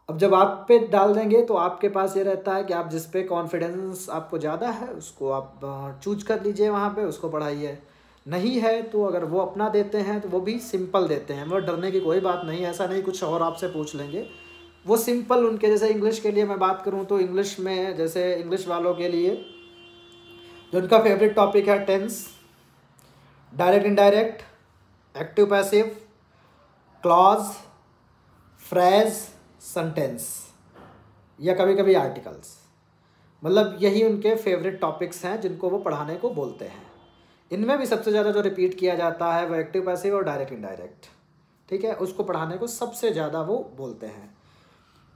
अब जब आप पे डाल देंगे तो आपके पास ये रहता है कि आप जिस पे कॉन्फिडेंस आपको ज़्यादा है उसको आप चूज कर लीजिए, वहाँ पे उसको पढ़ाइए। नहीं है तो अगर वो अपना देते हैं तो वो भी सिंपल देते हैं, मतलब डरने की कोई बात नहीं, ऐसा नहीं कुछ और आपसे पूछ लेंगे। वो सिंपल उनके, जैसे इंग्लिश के लिए मैं बात करूँ तो इंग्लिश में, जैसे इंग्लिश वालों के लिए जो उनका फेवरेट टॉपिक है tense, direct indirect, active passive, clause, phrase, sentence या कभी कभी आर्टिकल्स, मतलब यही उनके फेवरेट टॉपिक्स हैं जिनको वो पढ़ाने को बोलते हैं। इनमें भी सबसे ज़्यादा जो रिपीट किया जाता है वो एक्टिव पैसिव और डायरेक्ट इनडायरेक्ट, ठीक है, उसको पढ़ाने को सबसे ज़्यादा वो बोलते हैं।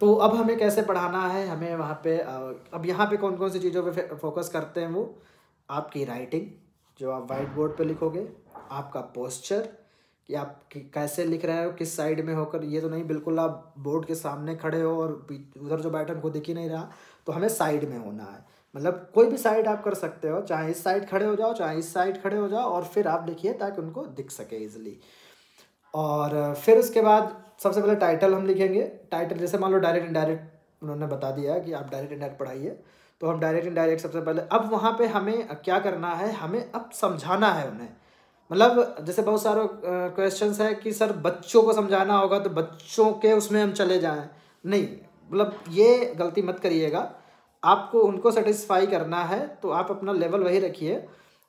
तो अब हमें कैसे पढ़ाना है, हमें वहाँ पे अब यहाँ पे कौन कौन सी चीज़ों पे फोकस करते हैं वो, आपकी राइटिंग जो आप वाइट बोर्ड पे लिखोगे, आपका पोस्चर कि आप कैसे लिख रहे हो, किस साइड में होकर, ये तो नहीं बिल्कुल आप बोर्ड के सामने खड़े हो और उधर जो बैठा उनको दिख ही नहीं रहा, तो हमें साइड में होना है। मतलब कोई भी साइड आप कर सकते हो, चाहे इस साइड खड़े हो जाओ चाहे इस साइड खड़े हो जाओ, और फिर आप लिखिए ताकि उनको दिख सके ईजिली। और फिर उसके बाद सबसे पहले टाइटल हम लिखेंगे। टाइटल जैसे मान लो डायरेक्ट इनडायरेक्ट उन्होंने बता दिया कि आप डायरेक्ट इनडायरेक्ट पढ़ाइए, तो हम डायरेक्ट इनडायरेक्ट सबसे पहले, अब वहाँ पे हमें क्या करना है, हमें अब समझाना है उन्हें। मतलब जैसे बहुत सारे क्वेश्चंस है कि सर बच्चों को समझाना होगा तो बच्चों के उसमें हम चले जाएं, नहीं, मतलब ये गलती मत करिएगा। आपको उनको सेटिस्फाई करना है तो आप अपना लेवल वही रखिए।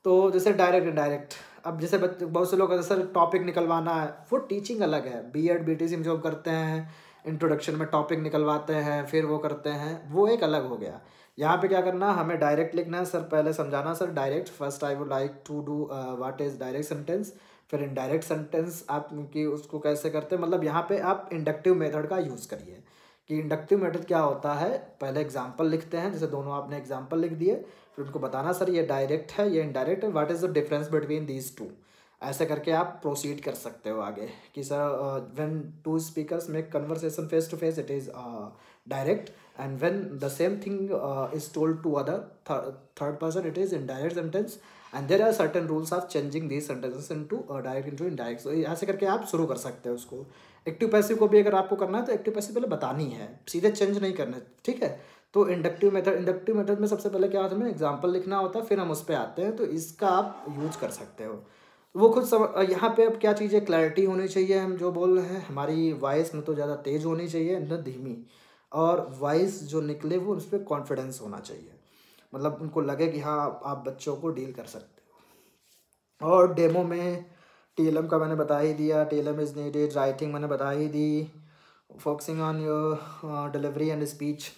तो जैसे डायरेक्ट इनडायरेक्ट, अब जैसे बच्चे बहुत से लोग कहते हैं सर टॉपिक निकलवाना है, वो टीचिंग अलग है। बीएड बीटीसी में जो करते हैं इंट्रोडक्शन में टॉपिक निकलवाते हैं फिर वो करते हैं, वो एक अलग हो गया। यहाँ पे क्या करना, हमें डायरेक्ट लिखना है। सर पहले समझाना, sir direct first I would like to do what is direct sentence, फिर इनडायरेक्ट सेंटेंस आप की उसको कैसे करते हैं। मतलब यहाँ पे आप इंडक्टिव मेथड का यूज़ करिए कि इंडक्टिव मेथड क्या होता है। पहले एग्जाम्पल लिखते हैं, जैसे दोनों आपने एग्जाम्पल लिख दिए, फिर उनको बताना सर ये डायरेक्ट है ये इनडायरेक्ट है, what is the difference between these two. ऐसे करके आप प्रोसीड कर सकते हो आगे कि sir when two speakers make conversation face to face it is direct, and when the same thing is told to other third person it is indirect sentence, and there are certain rules of changing these sentences into direct into indirect। so ऐसे करके आप शुरू कर सकते हो उसको। Active passive को भी अगर आपको करना है तो एक्टिव पैसिव पहले बतानी है, सीधे चेंज नहीं करना, ठीक है। तो इंडक्टिव मेथड में सबसे पहले क्या होता है, हमें एग्जाम्पल लिखना होता है, फिर हम उस पर आते हैं, तो इसका आप यूज कर सकते हो। वो खुद यहाँ पे अब क्या चीज़ें क्लैरिटी होनी चाहिए, हम जो बोल रहे हैं, हमारी वॉइस न तो ज़्यादा तेज़ होनी चाहिए न धीमी, और वॉइस जो निकले वो उस पर कॉन्फिडेंस होना चाहिए, मतलब उनको लगे कि हाँ आप बच्चों को डील कर सकते हो। और डेमो में टीएलएम का मैंने बता ही दिया, टीएलएम इज़ नीडेड, राइटिंग मैंने बता ही दी, focusing on your delivery and speech,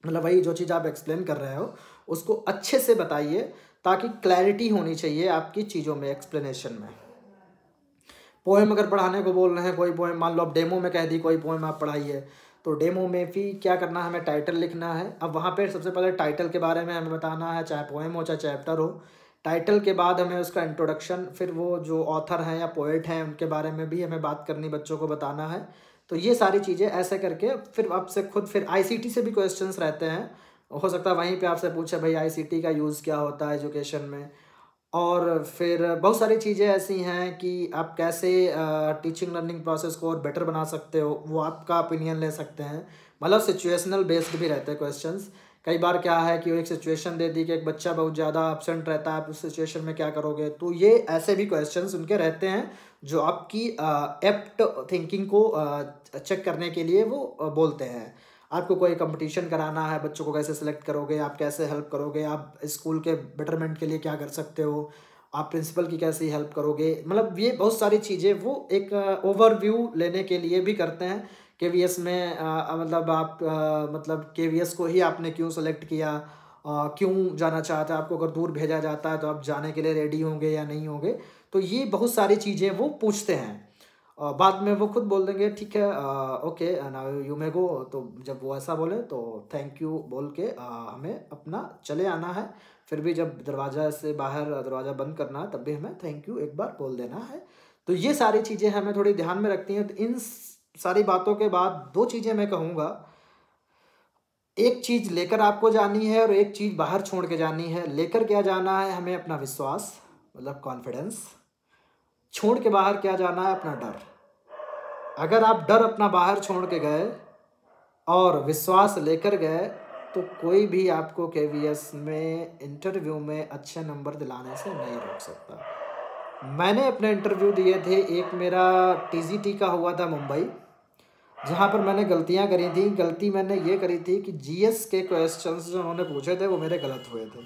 मतलब वही जो चीज़ आप एक्सप्लेन कर रहे हो उसको अच्छे से बताइए ताकि क्लैरिटी होनी चाहिए आपकी चीज़ों में, एक्सप्लेनेशन में। पोएम अगर पढ़ाने को बोल रहे हैं, कोई पोएम मान लो आप डेमो में कह दी कोई पोएम आप पढ़ाइए, तो डेमो में भी क्या करना है, हमें टाइटल लिखना है। अब वहाँ पे सबसे पहले टाइटल के बारे में हमें बताना है, चाहे पोएम हो चाहे चैप्टर हो। टाइटल के बाद हमें उसका इंट्रोडक्शन, फिर वो जो ऑथर हैं या पोएट हैं उनके बारे में भी हमें बात करनी, बच्चों को बताना है। तो ये सारी चीज़ें ऐसे करके फिर आपसे खुद, फिर आईसीटी से भी क्वेश्चंस रहते हैं, हो सकता है वहीं पे आपसे पूछे भाई आईसीटी का यूज़ क्या होता है एजुकेशन में। और फिर बहुत सारी चीज़ें ऐसी हैं कि आप कैसे टीचिंग लर्निंग प्रोसेस को और बेटर बना सकते हो, वो आपका ओपिनियन ले सकते हैं। मतलब सिचुएशनल बेस्ड भी रहते हैं क्वेश्चंस। कई बार क्या है कि वो एक सिचुएशन दे दी कि एक बच्चा बहुत ज़्यादा एब्सेंट रहता है, आप उस सिचुएशन में क्या करोगे, तो ये ऐसे भी क्वेश्चंस उनके रहते हैं जो आपकी एप्ट थिंकिंग को चेक करने के लिए वो बोलते हैं। आपको कोई कंपटीशन कराना है, बच्चों को कैसे सेलेक्ट करोगे, आप कैसे हेल्प करोगे, आप स्कूल के बेटरमेंट के लिए क्या कर सकते हो, आप प्रिंसिपल की कैसे हेल्प करोगे, मतलब ये बहुत सारी चीज़ें वो एक ओवरव्यू लेने के लिए भी करते हैं। केवीएस में मतलब आप मतलब केवीएस को ही आपने क्यों सेलेक्ट किया, क्यों जाना चाहते हैं, आपको अगर दूर भेजा जाता है तो आप जाने के लिए रेडी होंगे या नहीं होंगे, तो ये बहुत सारी चीज़ें वो पूछते हैं। बाद में वो खुद बोल देंगे ठीक है ओके नाउ यू मे गो, तो जब वो ऐसा बोले तो थैंक यू बोल के हमें अपना चले आना है। फिर भी जब दरवाज़ा से बाहर दरवाज़ा बंद करना है तब भी हमें थैंक यू एक बार बोल देना है। तो ये सारी चीज़ें हमें थोड़ी ध्यान में रखती हैं। तो इन सारी बातों के बाद दो चीज़ें मैं कहूँगा, एक चीज़ लेकर आपको जानी है और एक चीज़ बाहर छोड़ के जानी है। लेकर क्या जाना है हमें अपना विश्वास, मतलब कॉन्फिडेंस। छोड़ के बाहर क्या जाना है अपना डर। अगर आप डर अपना बाहर छोड़ के गए और विश्वास लेकर गए तो कोई भी आपको केवीएस में इंटरव्यू में अच्छे नंबर दिलाने से नहीं रोक सकता। मैंने अपने इंटरव्यू दिए थे, एक मेरा टीजीटी का हुआ था मुंबई, जहाँ पर मैंने गलतियाँ करी थी। गलती मैंने ये करी थी कि जीएस के क्वेश्चंस जो उन्होंने पूछे थे वो मेरे गलत हुए थे।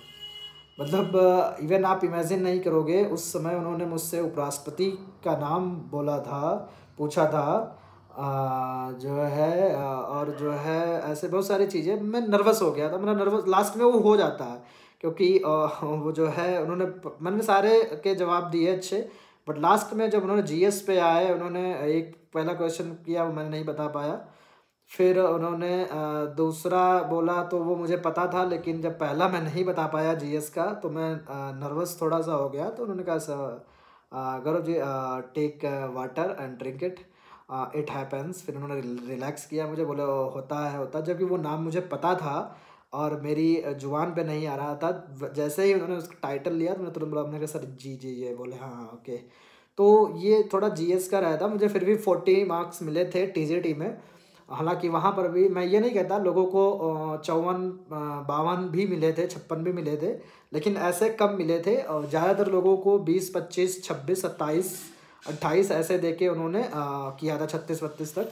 मतलब इवन आप इमेजिन नहीं करोगे, उस समय उन्होंने मुझसे उपराष्ट्रपति का नाम बोला था, पूछा था, जो है और जो है ऐसे बहुत सारी चीज़ें। मैं नर्वस हो गया था, मेरा नर्वस लास्ट में वो हो जाता है, क्योंकि वो जो है उन्होंने मैंने सारे के जवाब दिए अच्छे, बट लास्ट में जब उन्होंने जीएस पे आए, उन्होंने एक पहला क्वेश्चन किया वो मैंने नहीं बता पाया। फिर उन्होंने दूसरा बोला तो वो मुझे पता था, लेकिन जब पहला मैं नहीं बता पाया जीएस का तो मैं नर्वस थोड़ा-सा हो गया। तो उन्होंने कहा Gaurav ji, take water and drink it, it happens. फिर उन्होंने रिलैक्स किया, मुझे बोले होता है, होता है। जबकि वो नाम मुझे पता था और मेरी ज़ुबान पे नहीं आ रहा था। जैसे ही उन्होंने उसका टाइटल लिया तो मैं तुरंत बोला, मैंने कहा सर जी, जी, ये बोले हाँ, हाँ, ओके। तो ये थोड़ा जीएस का रहा था। मुझे फिर भी 40 मार्क्स मिले थे टीजीटी में। हालाँकि वहाँ पर भी मैं ये नहीं कहता, लोगों को 54 52 भी मिले थे, 56 भी मिले थे, लेकिन ऐसे कम मिले थे और ज़्यादातर लोगों को 20, 25, 26, 27, 28 ऐसे देके उन्होंने किया था, 36-32 तक।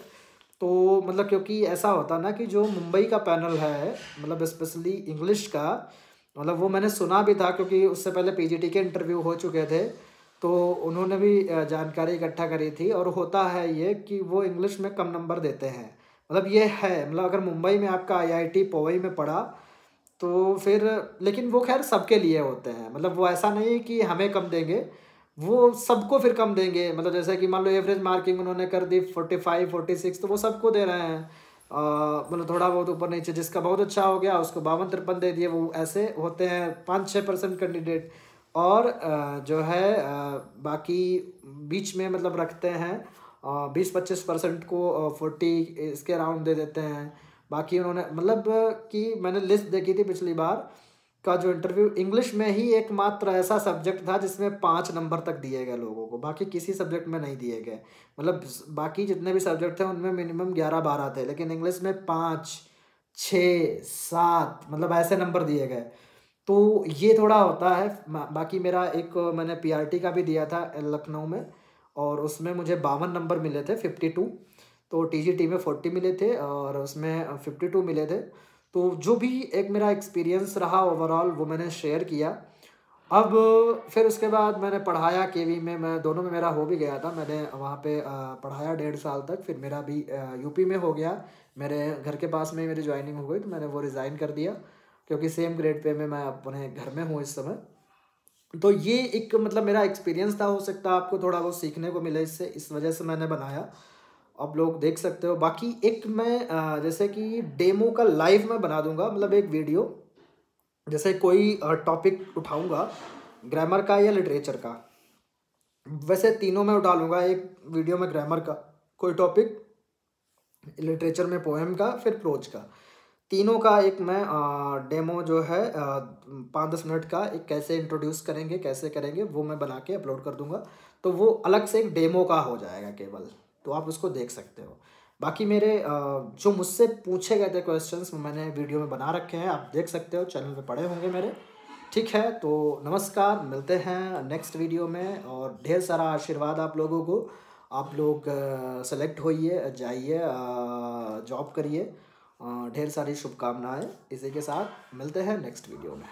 तो मतलब क्योंकि ऐसा होता ना कि जो मुंबई का पैनल है, मतलब स्पेशली इंग्लिश का, मतलब वो मैंने सुना भी था क्योंकि उससे पहले पीजीटी के इंटरव्यू हो चुके थे। तो उन्होंने भी जानकारी इकट्ठा करी थी और होता है ये कि वो इंग्लिश में कम नंबर देते हैं। मतलब ये है, मतलब अगर मुंबई में आपका आईआईटी पवई में पढ़ा तो फिर, लेकिन वो ख़ैर सबके लिए होते हैं। मतलब वो ऐसा नहीं है कि हमें कम देंगे, वो सबको फिर कम देंगे। मतलब जैसे कि मान लो एवरेज मार्किंग उन्होंने कर दी 45, 46, तो वो सबको दे रहे हैं। मतलब थोड़ा बहुत ऊपर-नीचे, जिसका बहुत अच्छा हो गया उसको 52-53 दे दिए। वो ऐसे होते हैं 5-6% कैंडिडेट। और जो है बाकी बीच में मतलब रखते हैं, 20-25% को 40 इसके अराउंड दे देते हैं। बाकी उन्होंने मतलब कि मैंने लिस्ट देखी थी पिछली बार का जो इंटरव्यू, इंग्लिश में ही एकमात्र ऐसा सब्जेक्ट था जिसमें 5 नंबर तक दिए गए लोगों को, बाकी किसी सब्जेक्ट में नहीं दिए गए। मतलब बाकी जितने भी सब्जेक्ट थे उनमें मिनिमम 11-12 थे, लेकिन इंग्लिश में 5, 6, 7 मतलब ऐसे नंबर दिए गए। तो ये थोड़ा होता है। बाकी मेरा एक मैंने पीआरटी का भी दिया था लखनऊ में, और उसमें मुझे 52 नंबर मिले थे, 52। तो टीजीटी में 40 मिले थे और उसमें 52 मिले थे। तो जो भी एक मेरा एक्सपीरियंस रहा ओवरऑल वो मैंने शेयर किया। अब फिर उसके बाद मैंने पढ़ाया केवी में, मैं दोनों में मेरा हो भी गया था। मैंने वहाँ पे पढ़ाया 1.5 साल तक, फिर मेरा भी यूपी में हो गया। मेरे घर के पास में ही मेरी जॉइनिंग हो गई, तो मैंने वो रिज़ाइन कर दिया क्योंकि सेम ग्रेड पे में मैं अपने घर में हूँ इस समय। तो ये एक मतलब मेरा एक्सपीरियंस था, हो सकता है आपको थोड़ा बहुत सीखने को मिले इससे, इस वजह से मैंने बनाया। आप लोग देख सकते हो। बाकी एक मैं जैसे कि डेमो का लाइव मैं बना दूँगा, मतलब एक वीडियो, जैसे कोई टॉपिक उठाऊँगा, ग्रामर का या लिटरेचर का। वैसे तीनों में उठा लूँगा एक वीडियो में, ग्रामर का कोई टॉपिक, लिटरेचर में पोएम का, फिर प्रोज का। तीनों का एक मैं डेमो जो है 5-10 मिनट का, एक कैसे इंट्रोड्यूस करेंगे, कैसे करेंगे, वो मैं बना के अपलोड कर दूँगा। तो वो अलग से एक डेमो का हो जाएगा केवल, तो आप उसको देख सकते हो। बाकी मेरे जो मुझसे पूछे गए थे क्वेश्चंस मैंने वीडियो में बना रखे हैं, आप देख सकते हो, चैनल पे पड़े होंगे मेरे। ठीक है, तो नमस्कार, मिलते हैं नेक्स्ट वीडियो में, और ढेर सारा आशीर्वाद आप लोगों को। आप लोग सेलेक्ट होइए, जाइए, जॉब करिए। ढेर सारी शुभकामनाएँ। इसी के साथ मिलते हैं नेक्स्ट वीडियो में।